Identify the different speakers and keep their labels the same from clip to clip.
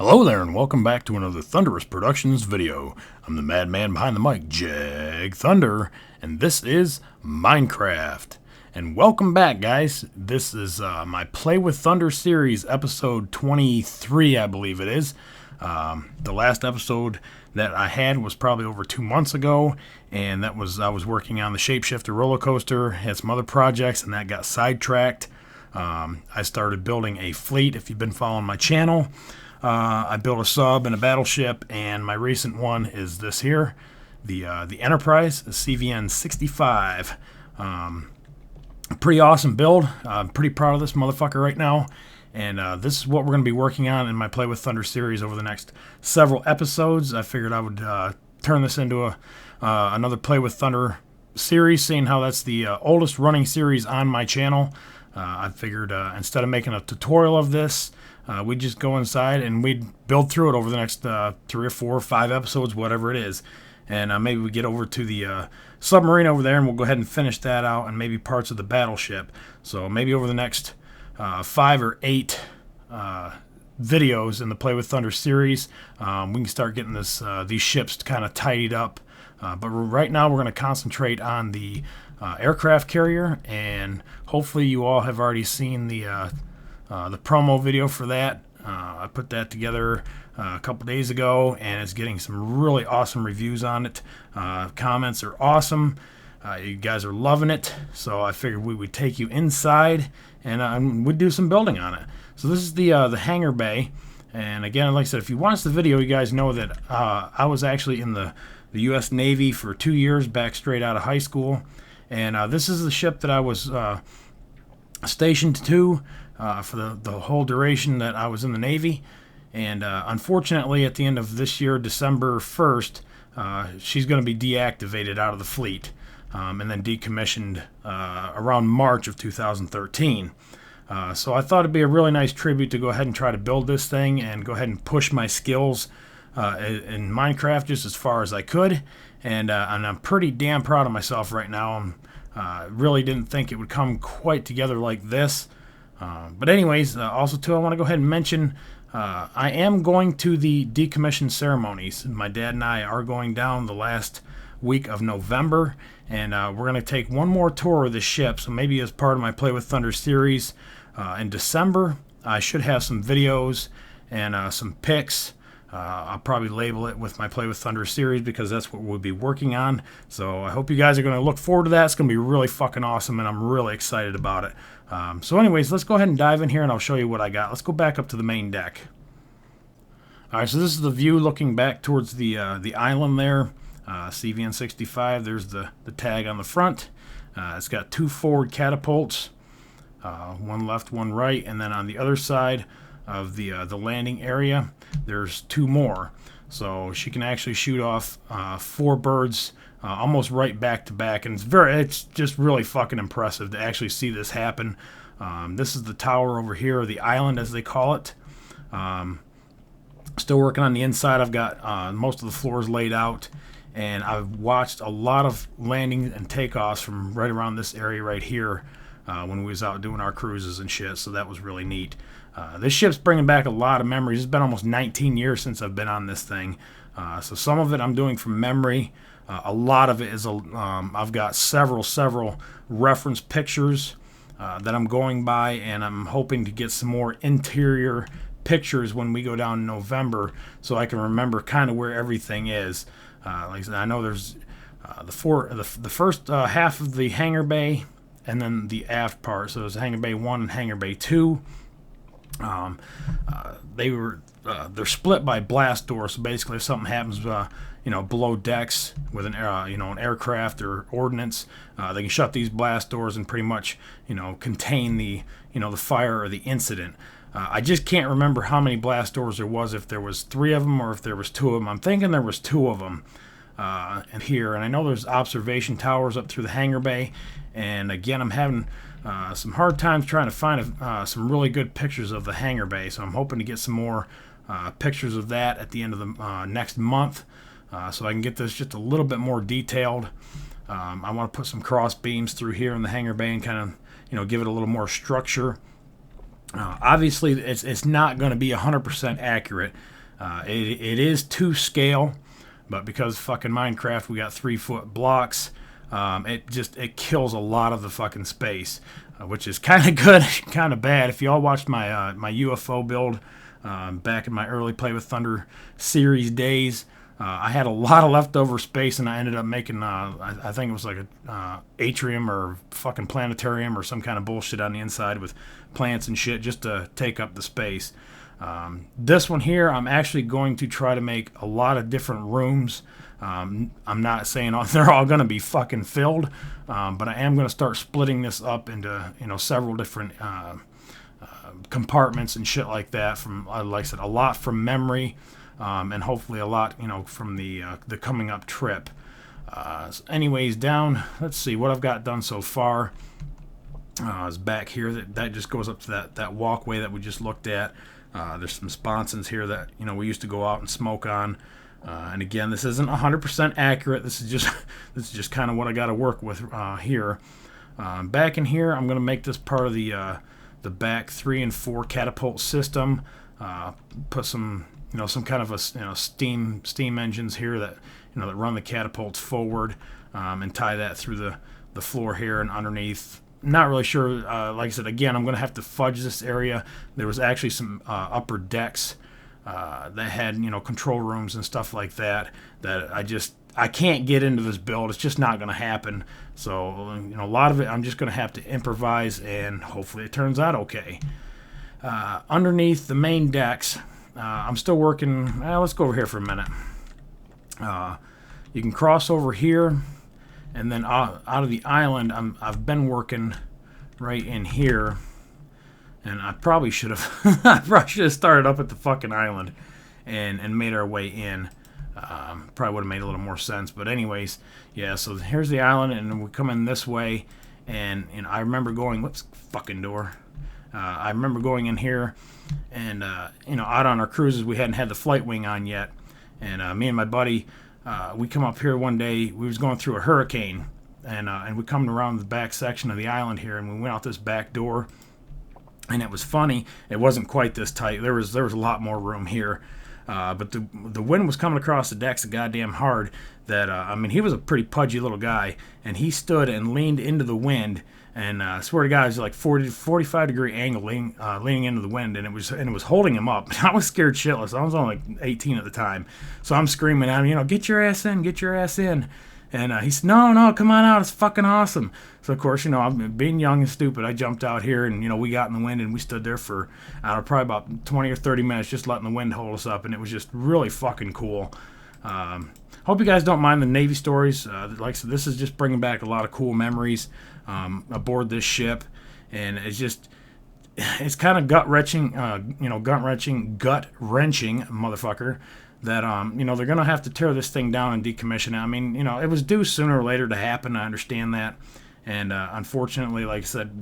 Speaker 1: Hello there, and welcome back to another Thunderous Productions video. I'm the madman behind the mic, Jag Thunder, and this is Minecraft. And welcome back, guys. This is my Play with Thunder series, episode 23, I believe it is. The last episode that I had was probably over 2 months ago, and I was working on the Shapeshifter roller coaster, had some other projects, and that got sidetracked. I started building a fleet, if you've been following my channel. I built a sub and a battleship, and my recent one is this here, the Enterprise, the CVN-65. Pretty awesome build. I'm pretty proud of this motherfucker right now, and this is what we're going to be working on in my Play with Thunder series over the next several episodes. I figured I would turn this into another Play with Thunder series, seeing how that's the oldest running series on my channel. I figured instead of making a tutorial of this, we'd just go inside and we'd build through it over the next 3 or 4 or 5 episodes, whatever it is. And maybe we get over to the submarine over there and we'll go ahead and finish that out, and maybe parts of the battleship. So maybe over the next 5 or 8 videos in the Play with Thunder series, we can start getting these ships kind of tidied up. But right now we're going to concentrate on the aircraft carrier, and hopefully you all have already seen the promo video for that. I put that together a couple days ago, and it's getting some really awesome reviews on it. Comments are awesome. You guys are loving it, so I figured we would take you inside and we'd do some building on it. So this is the hangar bay, and again, like I said, if you watch the video, you guys know that I was actually in the U.S. Navy for 2 years, back straight out of high school, and this is the ship that I was stationed to for the whole duration that I was in the Navy. And unfortunately, at the end of this year, December 1st, she's going to be deactivated out of the fleet, and then decommissioned around March of 2013. So I thought it'd be a really nice tribute to go ahead and try to build this thing and go ahead and push my skills in Minecraft just as far as I could. And I'm pretty damn proud of myself right now. I really didn't think it would come quite together like this. But anyways, also too, I want to go ahead and mention I am going to the decommission ceremonies. My dad and I are going down the last week of November, and we're going to take one more tour of the ship. So maybe as part of my Play with Thunder series in December, I should have some videos and some pics. I'll probably label it with my Play with Thunder series because that's what we'll be working on. So I hope you guys are going to look forward to that. It's going to be really fucking awesome, and I'm really excited about it. So anyways, let's go ahead and dive in here, and I'll show you what I got. Let's go back up to the main deck. Alright, so this is the view looking back towards the island there. CVN-65, there's the tag on the front. It's got 2 forward catapults, one left, one right, and then on the other side of the landing area, there's 2 more. So she can actually shoot off 4 birds almost right back to back, and it's just really fucking impressive to actually see this happen. This is the tower over here, or the island as they call it. Still working on the inside. I've got most of the floors laid out, and I've watched a lot of landings and takeoffs from right around this area right here when we was out doing our cruises and shit, so that was really neat. This ship's bringing back a lot of memories. It's been almost 19 years since I've been on this thing, so some of it I'm doing from memory. A lot of it is I've got several reference pictures that I'm going by, and I'm hoping to get some more interior pictures when we go down in November, so I can remember kind of where everything is. Like I said, I know there's the first half of the hangar bay, and then the aft part. So there's hangar bay 1 and hangar bay 2. They're split by blast doors. So basically, if something happens, below decks with an aircraft or ordnance, they can shut these blast doors and pretty much, contain the fire or the incident. I just can't remember how many blast doors there was, if there was 3 of them or if there was 2 of them. I'm thinking there was 2 of them in here, and I know there's observation towers up through the hangar bay. And again, I'm having some hard times trying to find some really good pictures of the hangar bay, so I'm hoping to get some more pictures of that at the end of the next month, so I can get this just a little bit more detailed. I want to put some cross beams through here in the hangar bay and kind of give it a little more structure. Obviously, it's not going to be 100% accurate. It is to scale, but because fucking Minecraft, we got 3-foot blocks. It kills a lot of the fucking space, which is kind of good, kind of bad. If y'all watched my my UFO build back in my early Play with Thunder series days, I had a lot of leftover space, and I ended up making I think it was like a atrium or fucking planetarium or some kind of bullshit on the inside with plants and shit just to take up the space. This one here, I'm actually going to try to make a lot of different rooms. I'm not saying they're all going to be fucking filled, but I am going to start splitting this up into several different compartments and shit like that. From like I said, a lot from memory, and hopefully a lot from the coming up trip. So anyways, down. Let's see what I've got done so far. Is back here. That just goes up to that walkway that we just looked at. There's some sponsons here that we used to go out and smoke on. And again, this isn't 100% accurate. This is just kind of what I got to work with here. Back in here, I'm going to make this part of the back 3 and 4 catapult system. Put some some kind of a steam engines here that that run the catapults forward, and tie that through the floor here and underneath. Not really sure. Like I said, again, I'm going to have to fudge this area. There was actually some upper decks that had control rooms and stuff like that I can't get into this build. It's just not going to happen. So a lot of it I'm just going to have to improvise, and hopefully it turns out okay. Underneath the main decks, I'm still working. Let's go over here for a minute. You can cross over here, and then out of the island, I've been working right in here. And I probably should have started up at the fucking island and made our way in. Probably would have made a little more sense. But anyways, yeah, so here's the island, and we come in this way. And I remember going, whoops, fucking door. I remember going in here, and out on our cruises, we hadn't had the flight wing on yet. And me and my buddy, we come up here one day. We was going through a hurricane, and we come around the back section of the island here, and we went out this back door. And it was funny. It wasn't quite this tight. There was a lot more room here, but the wind was coming across the decks so goddamn hard that he was a pretty pudgy little guy, and he stood and leaned into the wind. And I swear to God, it was like 40 to 45 degree angle leaning into the wind, and it was holding him up. I was scared shitless. I was only like 18 at the time, so I'm screaming at him, get your ass in, get your ass in. And he said, no, come on out. It's fucking awesome. So, of course, I'm being young and stupid. I jumped out here, and, we got in the wind, and we stood there for, probably about 20 or 30 minutes just letting the wind hold us up, and it was just really fucking cool. Hope you guys don't mind the Navy stories. Like I said, this is just bringing back a lot of cool memories aboard this ship, and it's kind of gut-wrenching, gut-wrenching, motherfucker, that they're gonna have to tear this thing down and decommission it. It was due sooner or later to happen. I understand that, and unfortunately, like I said,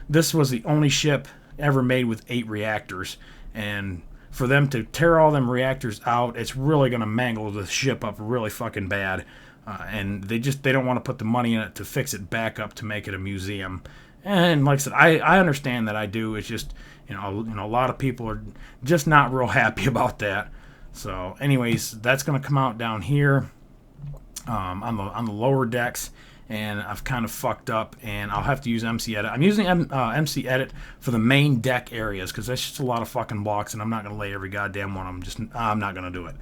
Speaker 1: this was the only ship ever made with 8 reactors, and for them to tear all them reactors out, it's really gonna mangle the ship up really fucking bad, and they don't want to put the money in it to fix it back up to make it a museum. And like I said, I understand that. I do. It's just a lot of people are just not real happy about that. So, anyways, that's going to come out down here on the lower decks, and I've kind of fucked up, and I'll have to use MC Edit. I'm using MC Edit for the main deck areas because that's just a lot of fucking blocks, and I'm not going to lay every goddamn one. I'm not going to do it.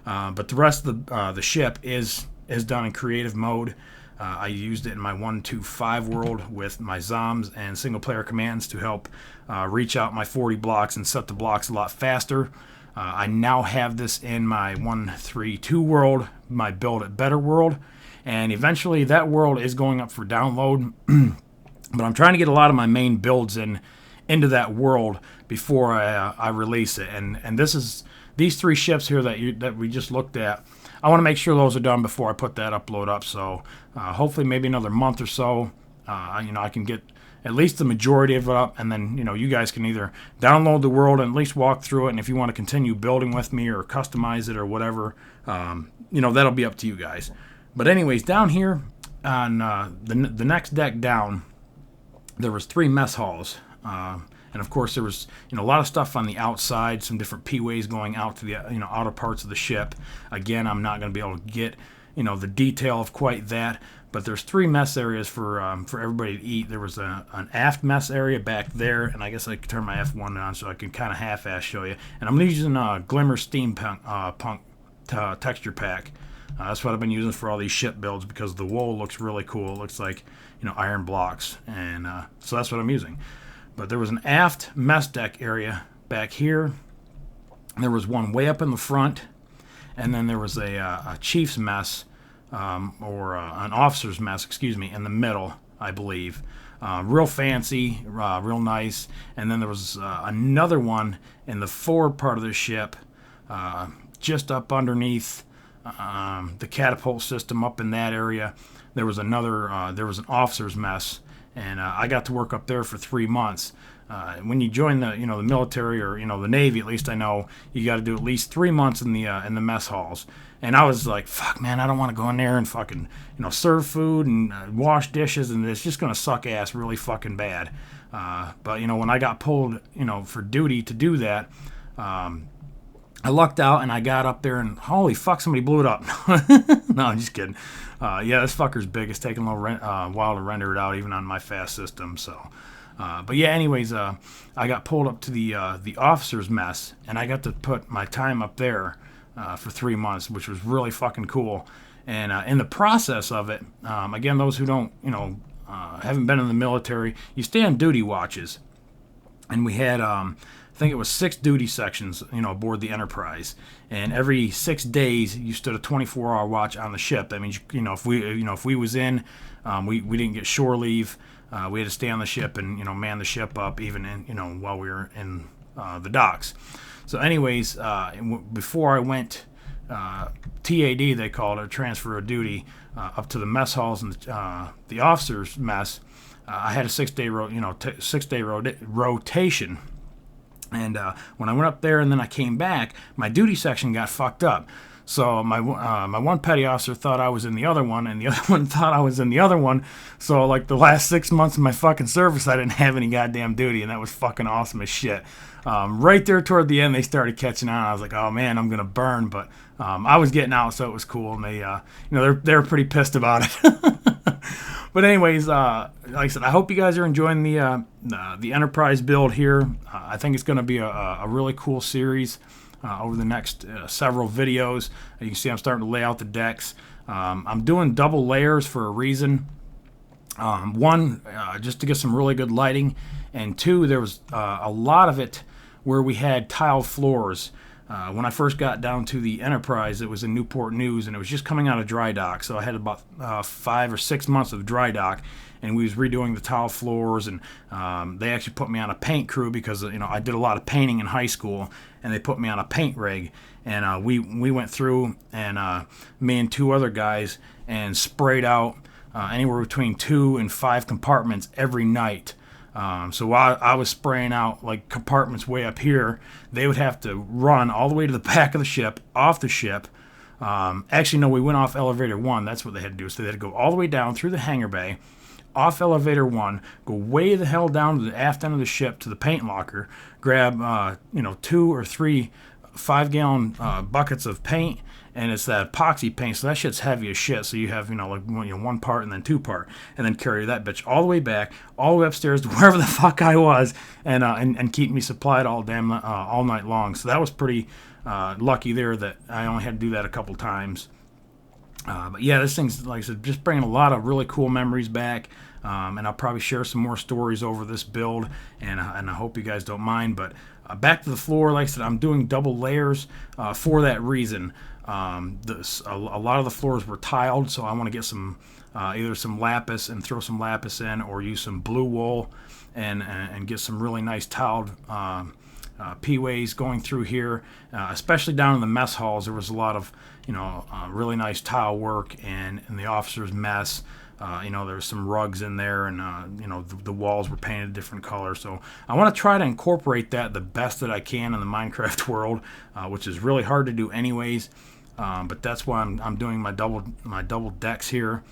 Speaker 1: But the rest of the ship is done in creative mode. I used it in my 1.2.5 world with my ZOMs and single player commands to help reach out my 40 blocks and set the blocks a lot faster. I now have this in my 1.3.2 world, my Build It Better world, and eventually that world is going up for download. But I'm trying to get a lot of my main builds into that world before I release it. And these 3 ships here that we just looked at. I want to make sure those are done before I put that upload up. So hopefully maybe another month or so, I can get at least the majority of it up, and then you guys can either download the world and at least walk through it, and if you want to continue building with me or customize it or whatever, that'll be up to you guys. But anyways, down here on the next deck down, there was 3 mess halls, and And of course there was, a lot of stuff on the outside, some different P-ways going out to the, outer parts of the ship. Again, I'm not going to be able to get, the detail of quite that. But there's 3 mess areas for everybody to eat. There was an aft mess area back there, and I guess I could turn my F1 on so I can kind of half-ass show you. And I'm using Glimmer Steampunk texture pack. That's what I've been using for all these ship builds because the wool looks really cool. It looks like iron blocks, and so that's what I'm using. But there was an aft mess deck area back here. There was one way up in the front, and then there was a chief's mess. Or an officer's mess, in the middle, I believe. Real fancy, real nice. And then there was another one in the forward part of the ship, just up underneath the catapult system up in that area. There was another, there was an officer's mess, and I got to work up there for 3 months. When you join the, the military or, the Navy, at least I know, you got to do at least 3 months in the mess halls. And I was like, fuck, man, I don't want to go in there and fucking, serve food and wash dishes, and it's just going to suck ass really fucking bad. But, when I got pulled, for duty to do that, I lucked out and I got up there and holy fuck, somebody blew it up. No, I'm just kidding. Yeah, this fucker's big. It's taking a little while to render it out even on my fast system, so... but yeah, anyways, I got pulled up to the officer's mess, and I got to put my time up there for 3 months, which was really fucking cool. And in the process of it, again, those who don't, haven't been in the military, you stay on duty watches, and we had, I think it was 6 duty sections, aboard the Enterprise, and every 6 days you stood a 24-hour watch on the ship. That means, if we was in, we didn't get shore leave. We had to stay on the ship and man the ship up even in while we were in the docks. So anyways, before I went TAD, they called it, transfer of duty, up to the mess halls and the officers' mess. I had a 6-day 6-day rotation. And when I went up there and then I came back, my duty section got fucked up. So my one petty officer thought I was in the other one, and the other one thought I was in the other one. So like the last 6 months of my fucking service, I didn't have any goddamn duty, and that was fucking awesome as shit. Right there toward the end, they started catching on. I was like, oh man, I'm gonna burn, but I was getting out, so it was cool, and they, they were pretty pissed about it. But anyways, like I said, I hope you guys are enjoying the Enterprise build here. I think it's gonna be a really cool series. Over the next several videos. You can see I'm starting to lay out the decks. I'm doing double layers for a reason. One, just to get some really good lighting, and 2, there was a lot of it where we had tiled floors. When I first got down to the Enterprise, it was in Newport News, and it was just coming out of dry dock, so I had about 5 or 6 months of dry dock, and we was redoing the tile floors, and they actually put me on a paint crew because I did a lot of painting in high school, and they put me on a paint rig, and we went through, and me and 2 other guys, and sprayed out anywhere between 2 and 5 compartments every night. So while I was spraying out like compartments way up here, they would have to run all the way to the back of the ship, off the ship. Actually, no, we went off elevator 1. That's what they had to do. So they had to go all the way down through the hangar bay, off elevator 1, go way the hell down to the aft end of the ship to the paint locker, grab 2 or 3 5-gallon buckets of paint, and it's that epoxy paint, so that shit's heavy as shit. So you have one part and then 2 part, and then carry that bitch all the way back, all the way upstairs to wherever the fuck I was, and keep me supplied all night long. So that was pretty lucky there that I only had to do that a couple times. But yeah, this thing's, like I said, just bringing a lot of really cool memories back. And I'll probably share some more stories over this build, and I hope you guys don't mind. But back to the floor, like I said, I'm doing double layers for that reason. A lot of the floors were tiled, so I want to get some either some lapis and throw some lapis in, or use some blue wool and get some really nice tiled P-ways going through here, especially down in the mess halls. There was a lot of really nice tile work, and in the officers' mess. There was some rugs in there, and the walls were painted different colors. So I want to try to incorporate that the best that I can in the Minecraft world, which is really hard to do anyways. But that's why I'm doing my double decks here,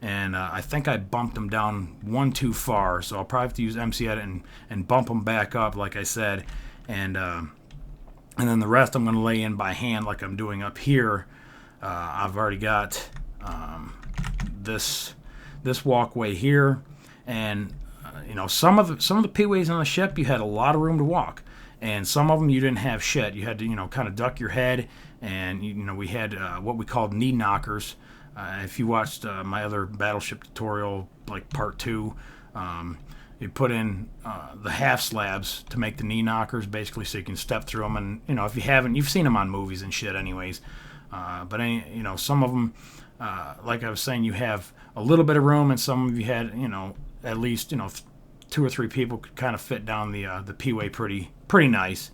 Speaker 1: and I think I bumped them down one too far, so I'll probably have to use MC Edit and bump them back up, like I said, and then the rest I'm going to lay in by hand like I'm doing up here. I've already got this walkway here, and some of the peeways on the ship you had a lot of room to walk, and some of them you didn't have shit. You had to kind of duck your head, and we had what we called knee knockers. If you watched my other battleship tutorial, like part 2, you put in the half slabs to make the knee knockers, basically, so you can step through them. And if you haven't, you've seen them on movies and shit, anyways. But some of them, like I was saying, you have a little bit of room, and some of you had, at least 2 or 3 people could kind of fit down the P-way pretty nice.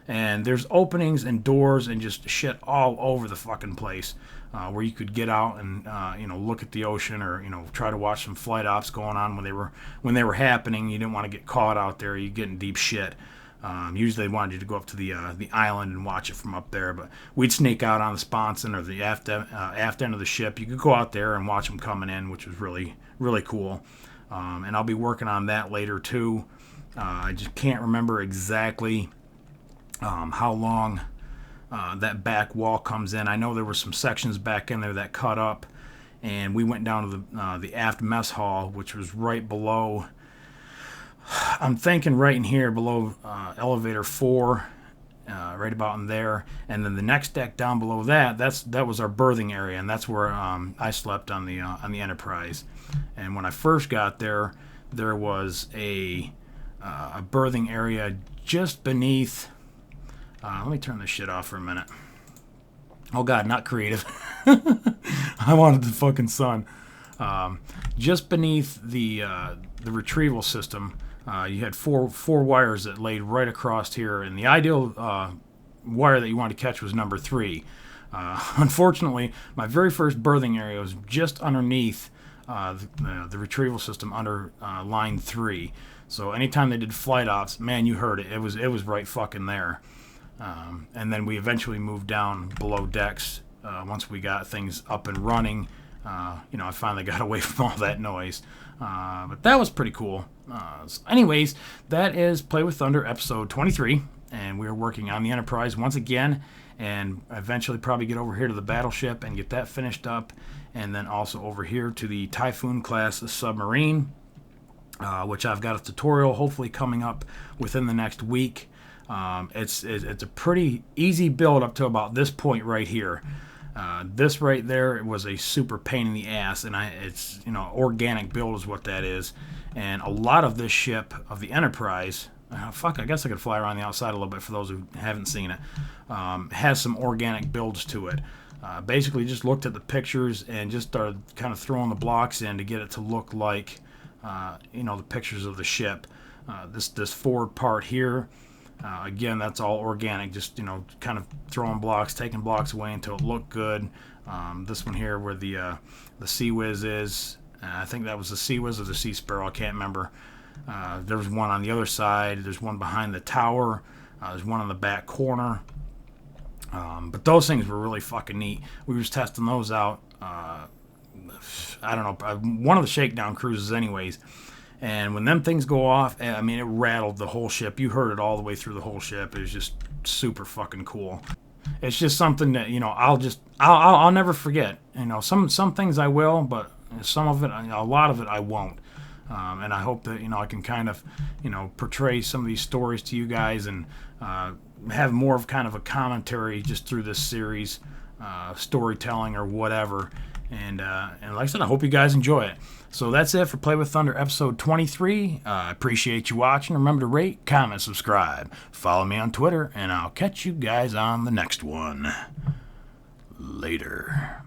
Speaker 1: And there's openings and doors and just shit all over the fucking place, where you could get out and look at the ocean, or try to watch some flight ops going on when they were happening. You didn't want to get caught out there. You get in deep shit. Usually they wanted you to go up to the island and watch it from up there, but we'd sneak out on the sponson or the aft end of the ship. You could go out there and watch them coming in, which was really, really cool. And I'll be working on that later too. I just can't remember exactly how long that back wall comes in. I know there were some sections back in there that cut up, and we went down to the aft mess hall, which was right below, I'm thinking right in here below elevator 4, right about in there. And then the next deck down below that was our berthing area, and that's where I slept on the Enterprise. And when I first got there was a berthing area just beneath. Let me turn this shit off for a minute. Oh God, not creative. I wanted the fucking sun. Just beneath the retrieval system, you had four wires that laid right across here, and the ideal wire that you wanted to catch was number 3. Unfortunately, my very first berthing area was just underneath the retrieval system, under line 3. So anytime they did flight ops, man, you heard it. It was right fucking there. And then we eventually moved down below decks once we got things up and running. I finally got away from all that noise. But that was pretty cool. So anyways, that is Play with Thunder episode 23. And we're working on the Enterprise once again. And eventually probably get over here to the battleship and get that finished up. And then also over here to the Typhoon class submarine, which I've got a tutorial hopefully coming up within the next week. It's a pretty easy build up to about this point right here. This right there was a super pain in the ass, and it's organic build is what that is. And a lot of this ship of the Enterprise, I guess I could fly around the outside a little bit for those who haven't seen it, has some organic builds to it. Basically just looked at the pictures and just started kind of throwing the blocks in to get it to look like the pictures of the ship. This forward part here, again, that's all organic, just kind of throwing blocks, taking blocks away until it looked good. This one here where the Sea Whiz is, I think that was the Sea Whiz or the Sea Sparrow, I can't remember. There was one on the other side, there's one behind the tower, there's one on the back corner. But those things were really fucking neat. We was testing those out, I don't know, one of the shakedown cruises anyways. And when them things go off, I mean, it rattled the whole ship. You heard it all the way through the whole ship. It was just super fucking cool. It's just something that, I'll never forget. Some things I will, but some of it, a lot of it I won't. And I hope that, I can kind of, portray some of these stories to you guys and have more of kind of a commentary just through this series, storytelling or whatever. And like I said, I hope you guys enjoy it. So that's it for Play with Thunder episode 23. I appreciate you watching. Remember to rate, comment, subscribe. Follow me on Twitter, and I'll catch you guys on the next one. Later.